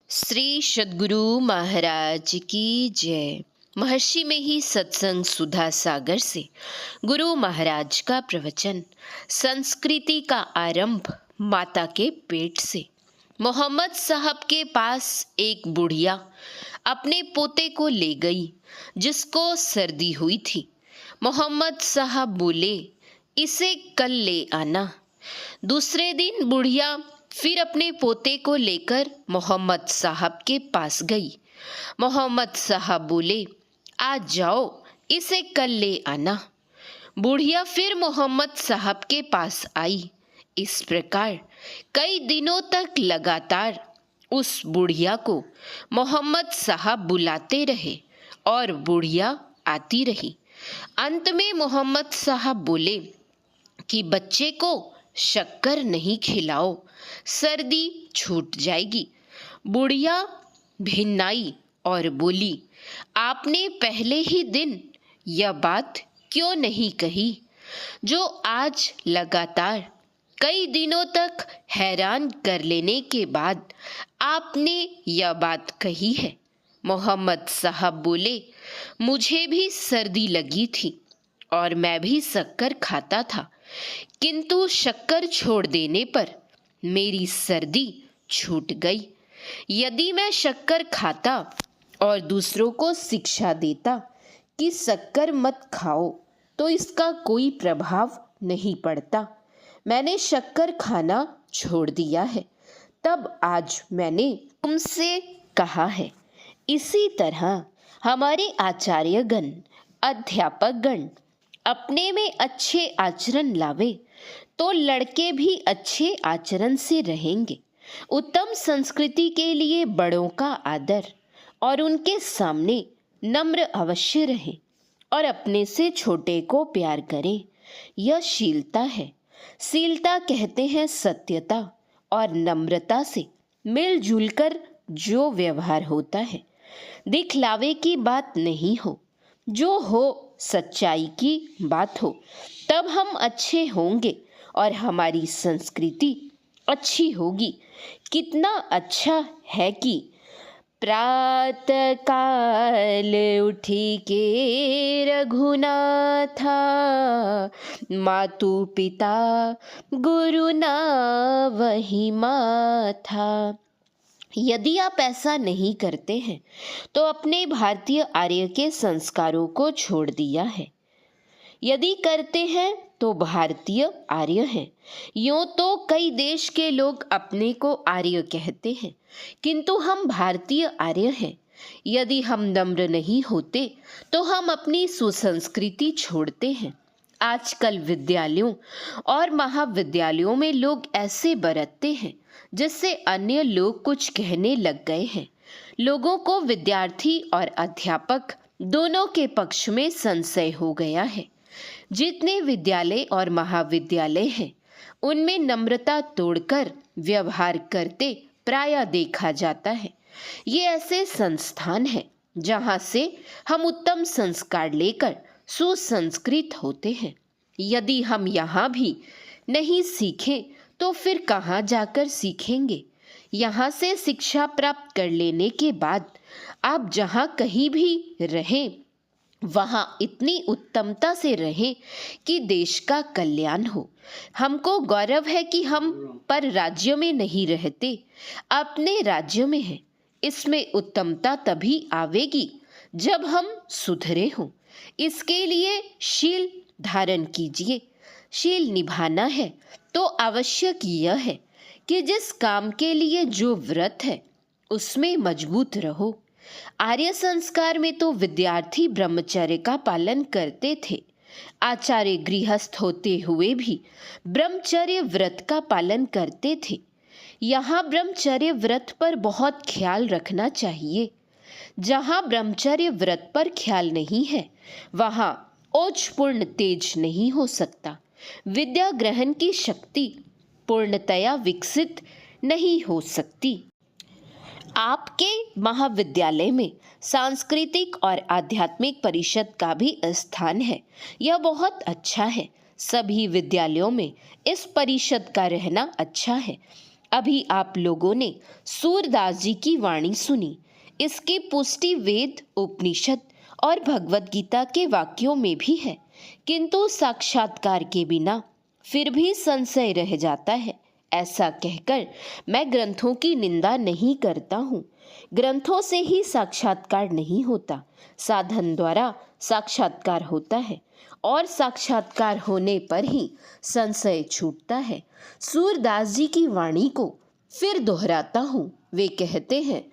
श्री सद्गुरु महाराज की जय। महर्षि में ही सत्संग सुधा सागर से गुरु महाराज का प्रवचन। संस्कृति का आरंभ माता के पेट से। मोहम्मद साहब के पास एक बुढ़िया अपने पोते को ले गई जिसको सर्दी हुई थी। मोहम्मद साहब बोले, इसे कल ले आना। दूसरे दिन बुढ़िया फिर अपने पोते को लेकर मोहम्मद साहब के पास गई। मोहम्मद साहब बोले, आज जाओ, इसे कल ले आना। बुढ़िया फिर मोहम्मद साहब के पास आई। इस प्रकार कई दिनों तक लगातार उस बुढ़िया को मोहम्मद साहब बुलाते रहे और बुढ़िया आती रही। अंत में मोहम्मद साहब बोले कि बच्चे को शक्कर नहीं खिलाओ, सर्दी छूट जाएगी। बुढ़िया भिन्नाई और बोली, आपने पहले ही दिन यह बात क्यों नहीं कही जो आज लगातार कई दिनों तक हैरान कर लेने के बाद आपने यह बात कही है। मोहम्मद साहब बोले, मुझे भी सर्दी लगी थी और मैं भी शक्कर खाता था, किंतु शक्कर छोड़ देने पर मेरी सर्दी छूट गई। यदि मैं शक्कर खाता और दूसरों को शिक्षा देता कि शक्कर मत खाओ तो इसका कोई प्रभाव नहीं पड़ता। मैंने शक्कर खाना छोड़ दिया है, तब आज मैंने तुमसे कहा है। इसी तरह हमारे आचार्यगण, अध्यापकगण अपने में अच्छे आचरण लावे तो लड़के भी अच्छे आचरण से रहेंगे। उत्तम संस्कृति के लिए बड़ों का आदर और उनके सामने नम्र अवश्य रहे और अपने से छोटे को प्यार करें। यह शीलता है। शीलता कहते हैं सत्यता और नम्रता से मिलजुल कर जो व्यवहार होता है। दिखलावे की बात नहीं हो, जो हो सच्चाई की बात हो, तब हम अच्छे होंगे और हमारी संस्कृति अच्छी होगी। कितना अच्छा है कि प्रातः काल उठी के रघुनाथा, मातु पिता गुरु ना वही माथा। यदि आप ऐसा नहीं करते हैं तो अपने भारतीय आर्य के संस्कारों को छोड़ दिया है। यदि करते हैं तो भारतीय आर्य हैं। यूं तो कई देश के लोग अपने को आर्य कहते हैं, किंतु हम भारतीय आर्य हैं। यदि हम नम्र नहीं होते तो हम अपनी सुसंस्कृति छोड़ते हैं। आजकल विद्यालयों और महाविद्यालयों में लोग ऐसे बरतते हैं जिससे अन्य लोग कुछ कहने लग गए हैं। लोगों को विद्यार्थी और अध्यापक दोनों के पक्ष में संशय हो गया है। जितने विद्यालय और महाविद्यालय हैं उनमें नम्रता तोड़कर व्यवहार करते प्रायः देखा जाता है। ये ऐसे संस्थान हैं जहाँ से हम उत्तम संस्कार लेकर सुसंस्कृत होते हैं। यदि हम यहाँ भी नहीं सीखें तो फिर कहाँ जाकर सीखेंगे। यहाँ से शिक्षा प्राप्त कर लेने के बाद आप जहाँ कहीं भी रहें वहाँ इतनी उत्तमता से रहें कि देश का कल्याण हो। हमको गौरव है कि हम पर राज्य में नहीं रहते, अपने राज्य में हैं। इसमें उत्तमता तभी आवेगी जब हम सुधरे हों। इसके लिए शील धारण कीजिए। शील निभाना है तो आवश्यक यह है कि जिस काम के लिए जो व्रत है उसमें मजबूत रहो। आर्य संस्कार में तो विद्यार्थी ब्रह्मचर्य का पालन करते थे। आचार्य गृहस्थ होते हुए भी ब्रह्मचर्य व्रत का पालन करते थे। यहाँ ब्रह्मचर्य व्रत पर बहुत ख्याल रखना चाहिए। जहाँ ब्रह्मचर्य व्रत पर ख्याल नहीं है वहाँ ओजपूर्ण तेज नहीं हो सकता। विद्या ग्रहण की शक्ति पूर्णतया विकसित नहीं हो सकती। आपके महाविद्यालय में सांस्कृतिक और आध्यात्मिक परिषद का भी स्थान है। यह बहुत अच्छा है। सभी विद्यालयों में इस परिषद का रहना अच्छा है। अभी आप लोगों ने सूरदास जी की वाणी सुनी। इसकी पुष्टि वेद, उपनिषद और भगवत गीता के वाक्यों में भी है, किंतु साक्षात्कार के बिना फिर भी संशय रह जाता है। ऐसा कहकर मैं ग्रंथों की निंदा नहीं करता हूँ। ग्रंथों से ही साक्षात्कार नहीं होता, साधन द्वारा साक्षात्कार होता है और साक्षात्कार होने पर ही संशय छूटता है। सूरदास जी की वाणी को फिर दोहराता हूँ। वे कहते हैं,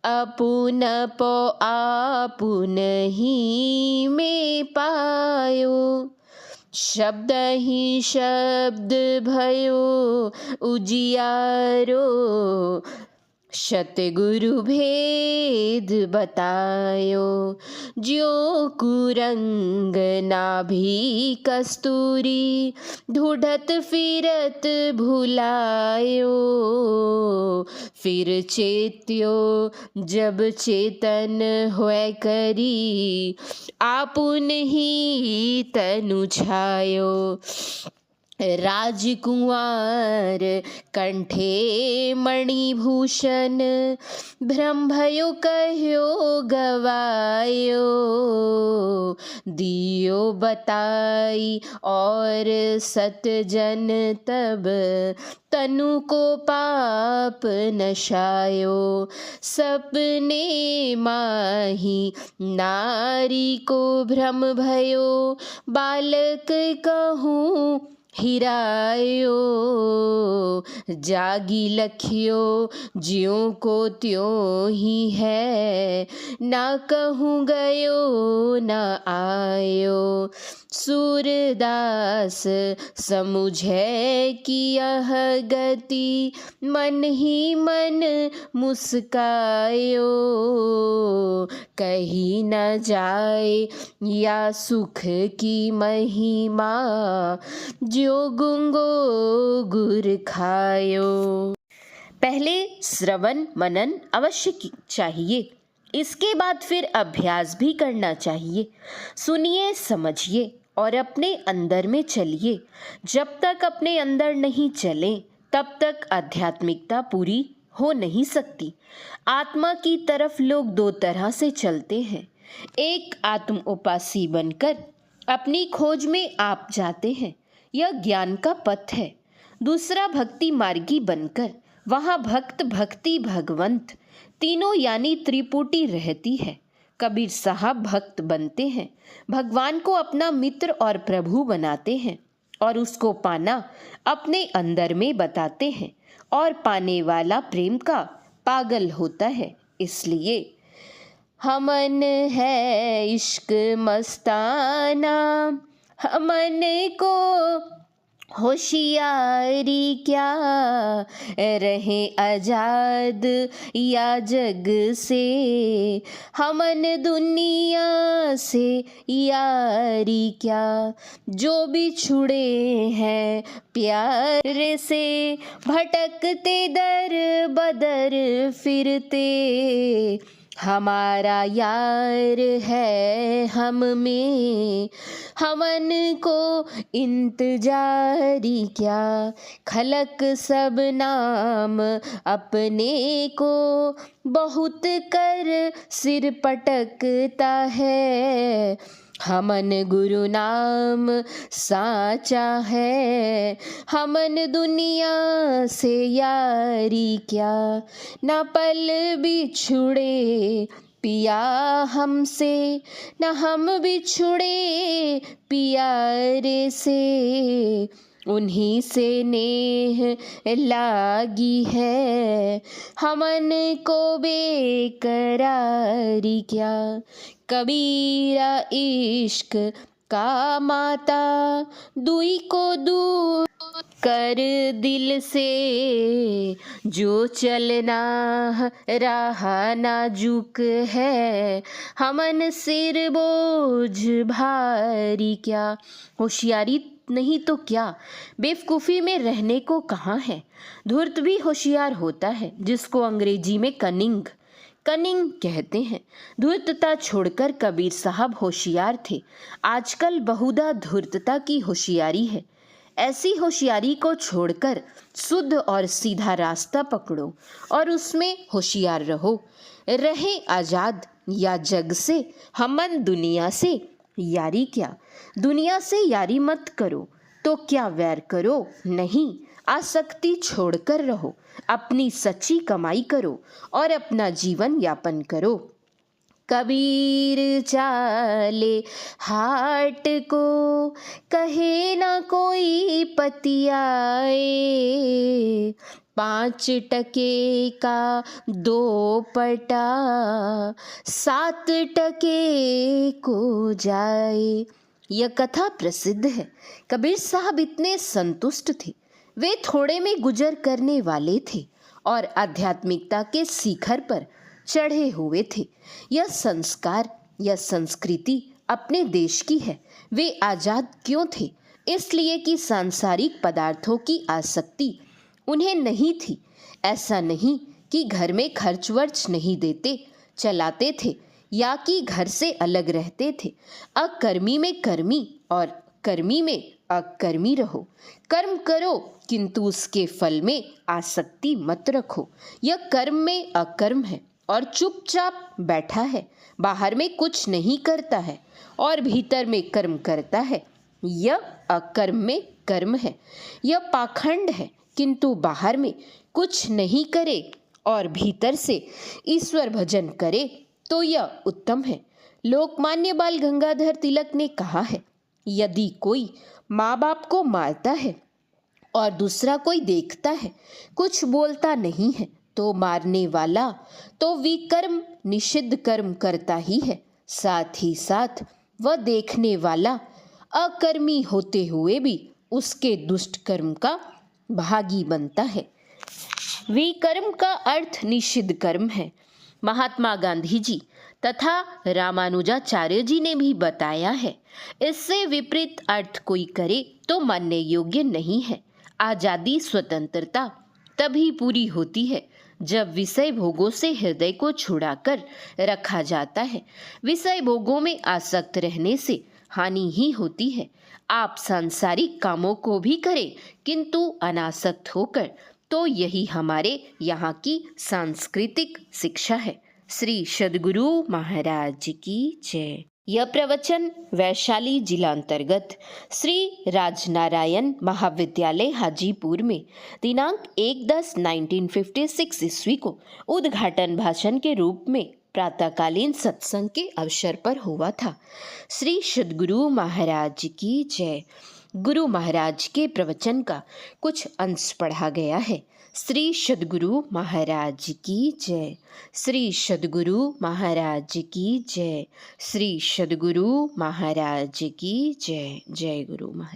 अपुन पो आपुन ही में पायो, शब्द ही शब्द भयो उजियारो, सतगुरु भेद बतायो, ज्यो कुरंग नाभि कस्तूरी, ढूढ़त फिरत भुलायो, फिर चेत्यो जब चेतन होय करी, आपुन ही तनु छायो, राजकुंवर कंठे मणिभूषण, भ्रम भयो कह्यो गवायो, दियो बताई और सतजन तब, तनु को पाप नशायो, सपने माही नारी को भ्रम भयो, बालक कहूँ हिरायो, जागी लखियो ज्यों को त्यों ही है, ना कहूँ गयो ना आयो, सूरदास समुझे कि यह गति, मन ही मन मुस्कायो, कही न जाए या सुख की महिमा, ज्यो गुंगो गुर खायो। पहले श्रवण मनन अवश्य चाहिए, इसके बाद फिर अभ्यास भी करना चाहिए। सुनिए, समझिए और अपने अंदर में चलिए। जब तक अपने अंदर नहीं चले तब तक आध्यात्मिकता पूरी हो नहीं सकती। आत्मा की तरफ लोग दो तरह से चलते हैं। एक आत्म उपासी बनकर अपनी खोज में आप जाते हैं, यह ज्ञान का पथ है। दूसरा भक्ति मार्गी बनकर, वहाँ भक्त भक्ति भगवंत तीनों यानी त्रिपुटी रहती है। कबीर साहब भक्त बनते हैं, भगवान को अपना मित्र और प्रभु बनाते हैं और उसको पाना अपने अंदर में बताते हैं, और पाने वाला प्रेम का पागल होता है। इसलिए हमन है इश्क मस्ताना, हमन को होशियारी क्या, रहे आजाद या जग से, हमन दुनिया से यारी क्या, जो भी छुड़े हैं प्यार से, भटकते दर बदर फिरते, हमारा यार है हम में, हमन को इंतजारी क्या, खलक सब नाम अपने को, बहुत कर सिर पटकता है, हमन गुरु नाम साचा है, हमन दुनिया से यारी क्या, न पल बिछुड़े पिया हमसे, न हम बिछुड़े पियारे से, उन्हीं से नेह लागी है, हमन को बेकरारी क्या, कबीरा इश्क का माता, दुई को दूर कर दिल से, जो चलना रहा नाजुक है, हमन सिर बोझ भारी क्या। होशियारी नहीं तो क्या, बेवकूफ़ी में रहने को कहाँ है। धूर्त भी होशियार होता है, जिसको अंग्रेजी में कनिंग कहते हैं। धूर्तता छोड़कर कबीर साहब होशियार थे। आजकल बहुधा धूर्तता की होशियारी है। ऐसी होशियारी को छोड़कर शुद्ध और सीधा रास्ता पकड़ो और उसमें होशियार रहो। रहे आजाद या जग से, हमन दुनिया से यारी क्या। दुनिया से यारी मत करो तो क्या वैर करो, नहीं आसक्ति छोड़कर रहो। अपनी सच्ची कमाई करो और अपना जीवन यापन करो। कबीर चाले हाट को, कहे ना कोई पतियाए। 5 टके का 2 पटा, 7 टके को जाए। यह कथा प्रसिद्ध है। कबीर साहब इतने संतुष्ट थे। वे थोड़े में गुजर करने वाले थे और आध्यात्मिकता के शिखर पर चढ़े हुए थे। यह संस्कार, यह संस्कृति अपने देश की है। वे आजाद क्यों थे? इसलिए कि सांसारिक पदार्थों की आसक्ति उन्हें नहीं थी। ऐसा नहीं कि घर में खर्च वर्च नहीं देते, चलाते थे, या कि घर से अलग रहते थे। अकर्मी में कर्मी और कर्मी में अकर्मी रहो। कर्म करो किंतु उसके फल में आसक्ति मत रखो। यह कर्म में अकर्म है और चुपचाप बैठा है, बाहर में कुछ नहीं करता है और भीतर में कर्म करता है। यह अकर्म में कर्म है। यह पाखंड है, किंतु बाहर में कुछ नहीं करे और भीतर से ईश्वर भजन करे तो यह उत्तम है। लोकमान्य बाल गंगाधर तिलक ने कहा है, यदि कोई माँ बाप को मारता है और दूसरा कोई देखता है, कुछ बोलता नहीं है, तो मारने वाला तो विकर्म निषिद्ध कर्म करता ही है, साथ ही साथ वह देखने वाला अकर्मी होते हुए भी उसके दुष्ट कर्म का भागी बनता है। विकर्म का अर्थ निषिद्ध कर्म है। महात्मा गांधी जी तथा रामानुजाचार्य जी ने भी बताया है। इससे विपरीत अर्थ कोई करे तो मानने योग्य नहीं है। आजादी, स्वतंत्रता तभी पूरी होती है जब विषय भोगों से हृदय को छुड़ाकर रखा जाता है। विषय भोगों में आसक्त रहने से हानि ही होती है। आप सांसारिक कामों को भी करें किंतु अनासक्त होकर, तो यही हमारे यहाँ की सांस्कृतिक शिक्षा है। श्री सद्गुरु महाराज की जय। यह प्रवचन वैशाली जिला अंतर्गत श्री राजनारायण महाविद्यालय हाजीपुर में दिनांक 1/10/1956 ईस्वी को उद्घाटन भाषण के रूप में प्रातःकालीन सत्संग के अवसर पर हुआ था। श्री सद्गुरु महाराज की जय। गुरु महाराज के प्रवचन का कुछ अंश पढ़ा गया है। श्री सद्गुरु महाराज की जय। श्री सद्गुरु महाराज की जय। श्री सद्गुरु महाराज की जय। जय गुरु महाराज।